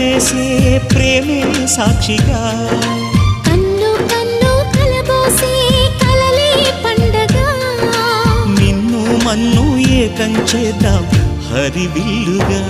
కలవేసే ప్రేమే సాక్షిగా కన్ను కన్ను కలబోసే కలలే పండగ నిన్ను మన్ను ఏకం చేద్దాం హరివిల్లుగా